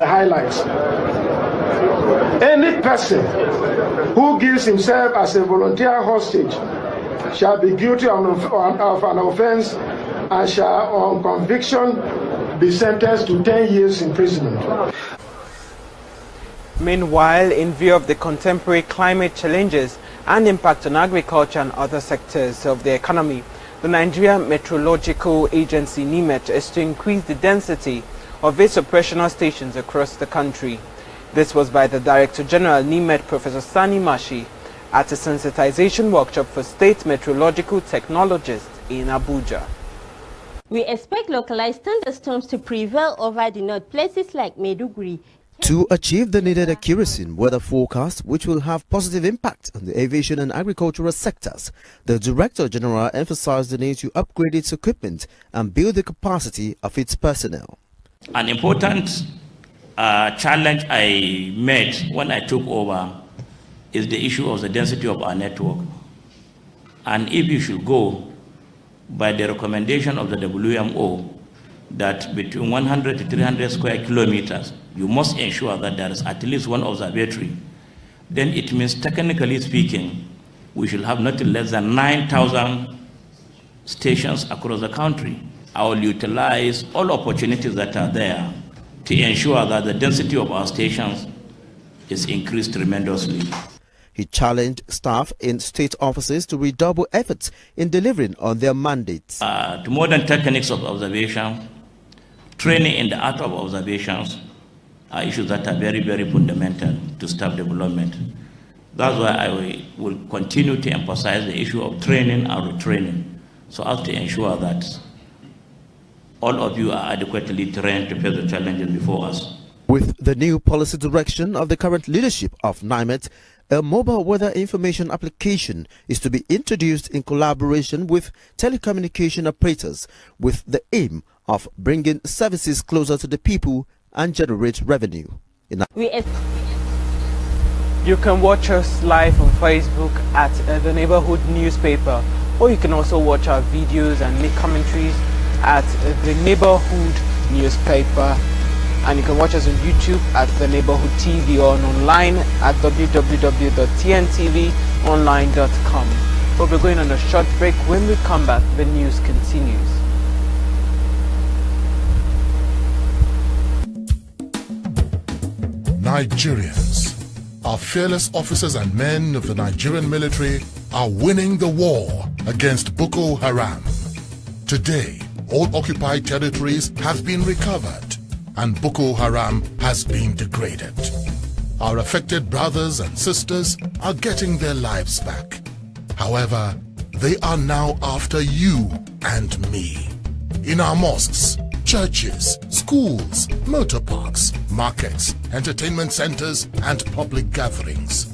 highlights. Any person who gives himself as a volunteer hostage shall be guilty of an offense and shall, on conviction, be sentenced to 10 years imprisonment. Meanwhile, in view of the contemporary climate challenges and impact on agriculture and other sectors of the economy, the Nigerian Meteorological Agency NIMET is to increase the density of its operational stations across the country. This was by the Director General NIMET, Professor Sani Mashi, at a sensitization workshop for state meteorological technologists in Abuja. We expect localized thunderstorms to prevail over the north, places like Maiduguri. To achieve the needed accuracy in weather forecasts, which will have positive impact on the aviation and agricultural sectors, the Director General emphasized the need to upgrade its equipment and build the capacity of its personnel. An important challenge I met when I took over is the issue of the density of our network. And if you should go by the recommendation of the WMO that between 100 to 300 square kilometers, you must ensure that there is at least one observatory, then it means, technically speaking, we should have nothing less than 9,000 stations across the country. I will utilize all opportunities that are there to ensure that the density of our stations is increased tremendously. He challenged staff in state offices to redouble efforts in delivering on their mandates. To modern techniques of observation, training in the art of observations are issues that are very, very fundamental to staff development. That's why I will continue to emphasize the issue of training and retraining, so as to ensure that all of you are adequately trained to face the challenges before us. With the new policy direction of the current leadership of NIMET, a mobile weather information application is to be introduced in collaboration with telecommunication operators with the aim of bringing services closer to the people and generate revenue. You can watch us live on Facebook at the Neighbourhood newspaper, or you can also watch our videos and make commentaries at the Neighbourhood newspaper. And you can watch us on YouTube at the Neighbourhood TV or online at www.tntvonline.com. But we're going on a short break. When we come back, the news continues. Nigerians, our fearless officers and men of the Nigerian military are winning the war against Boko Haram. Today, all occupied territories have been recovered and Boko Haram has been degraded. Our affected brothers and sisters are getting their lives back. However, they are now after you and me. In our mosques, churches, schools, motor parks, markets, entertainment centers, and public gatherings.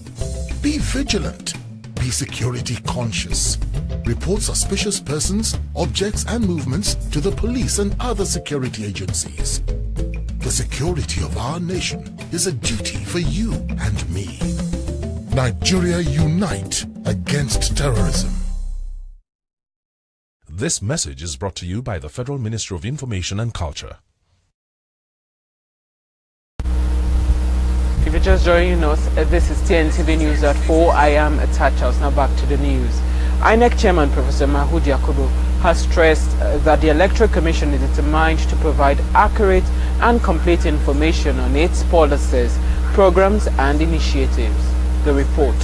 Be vigilant. Be security conscious. Report suspicious persons, objects, and movements to the police and other security agencies. The security of our nation is a duty for you and me. Nigeria, unite against terrorism. This message is brought to you by the Federal Ministry of Information and Culture. If you're just joining us, this is TNTV News at 4. I am Atachos. Now back to the news. INEC Chairman Professor Mahmoud Yakubu has stressed that the Electoral Commission is determined to provide accurate and complete information on its policies, programs and initiatives. The report.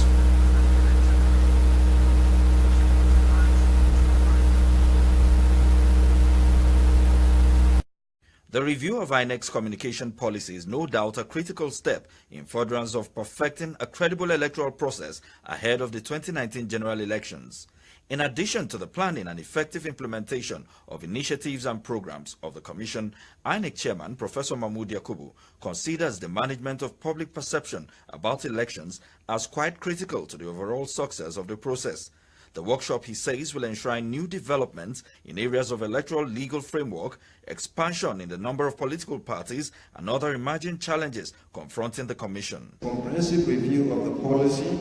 The review of INEC's communication policy is no doubt a critical step in furtherance of perfecting a credible electoral process ahead of the 2019 general elections. In addition to the planning and effective implementation of initiatives and programs of the Commission, INEC Chairman Professor Mahmoud Yakubu considers the management of public perception about elections as quite critical to the overall success of the process. The workshop, he says, will enshrine new developments in areas of electoral legal framework, expansion in the number of political parties, and other emerging challenges confronting the Commission. Comprehensive review of the policy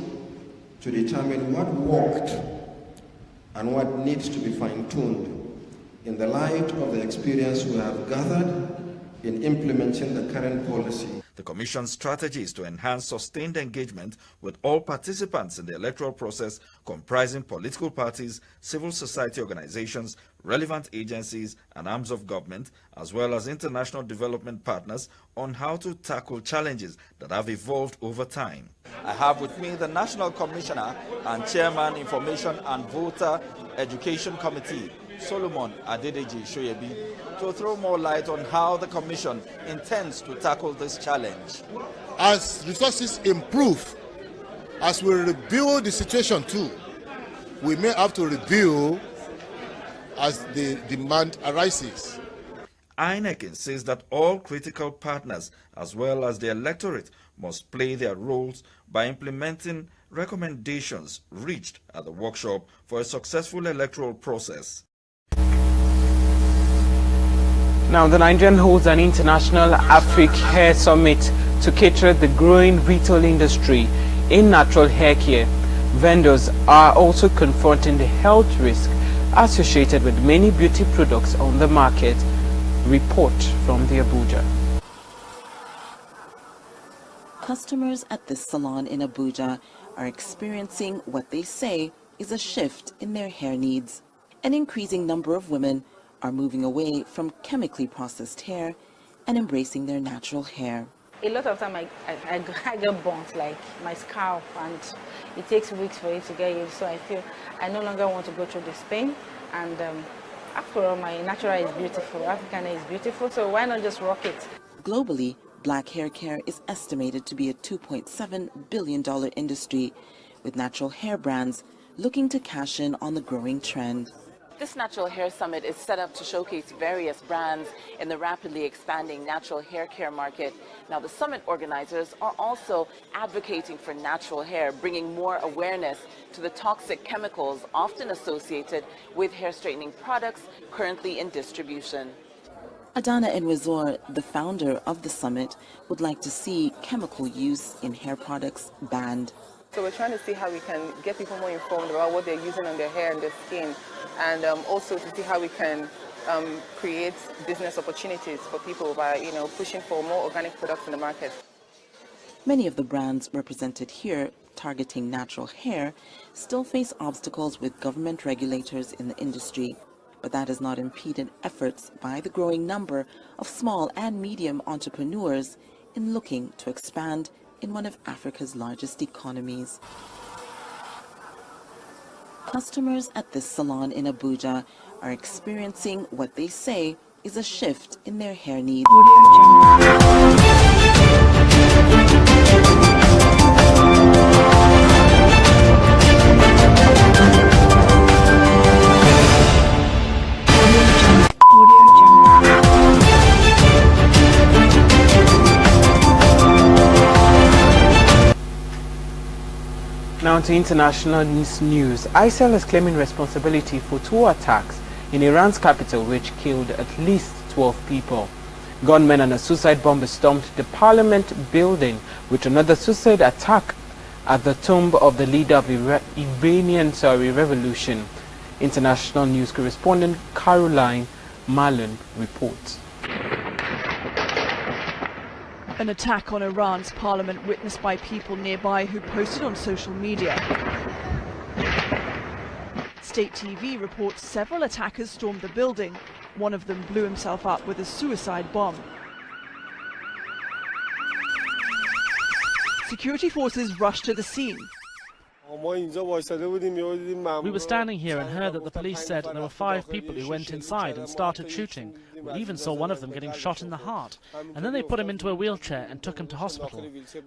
to determine what worked and what needs to be fine-tuned in the light of the experience we have gathered in implementing the current policy. The Commission's strategy is to enhance sustained engagement with all participants in the electoral process, comprising political parties, civil society organizations, relevant agencies and arms of government, as well as international development partners, on how to tackle challenges that have evolved over time. I have with me the National Commissioner and Chairman, Information and Voter Education Committee, Solomon Adedeji Shoyebi, to throw more light on how the Commission intends to tackle this challenge. As resources improve, as we review the situation too, we may have to review as the demand arises. INEC insists that all critical partners, as well as the electorate, must play their roles by implementing recommendations reached at the workshop for a successful electoral process. Now, the Nigerian holds an international Africa Hair Summit to cater the growing retail industry in natural hair care. Vendors are also confronting the health risk associated with many beauty products on the market. Report from the Abuja. Customers at this salon in Abuja are experiencing what they say is a shift in their hair needs. An increasing number of women are moving away from chemically processed hair and embracing their natural hair. A lot of time I get burnt, like my scalp, and it takes weeks for it to get used. So I feel I no longer want to go through this pain. And after all, my natural hair is beautiful, African hair is beautiful, so why not just rock it? Globally, black hair care is estimated to be a $2.7 billion industry, with natural hair brands looking to cash in on the growing trend. This Natural Hair Summit is set up to showcase various brands in the rapidly expanding natural hair care market. Now, the summit organizers are also advocating for natural hair, bringing more awareness to the toxic chemicals often associated with hair straightening products currently in distribution. Adana Enwezor, the founder of the summit, would like to see chemical use in hair products banned. So we're trying to see how we can get people more informed about what they're using on their hair and their skin, and also to see how we can create business opportunities for people by, pushing for more organic products in the market. Many of the brands represented here targeting natural hair still face obstacles with government regulators in the industry, but that has not impeded efforts by the growing number of small and medium entrepreneurs in looking to expand in one of Africa's largest economies. Customers at this salon in Abuja are experiencing what they say is a shift in their hair needs. Now to international news. ISIL is claiming responsibility for 2 attacks in Iran's capital which killed at least 12 people. Gunmen and a suicide bomber stormed the parliament building, with another suicide attack at the tomb of the leader of the Iranian revolution. International news correspondent Caroline Marlon reports. An attack on Iran's parliament witnessed by people nearby who posted on social media. State TV reports several attackers stormed the building. One of them blew himself up with a suicide bomb. Security forces rushed to the scene. We were standing here and heard that the police said there were 5 people who went inside and started shooting. We even saw one of them getting shot in the heart. And then they put him into a wheelchair and took him to hospital.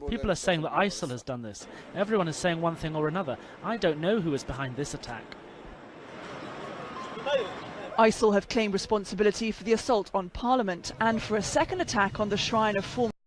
People are saying that ISIL has done this. Everyone is saying one thing or another. I don't know who is behind this attack. ISIL have claimed responsibility for the assault on Parliament and for a second attack on the shrine of former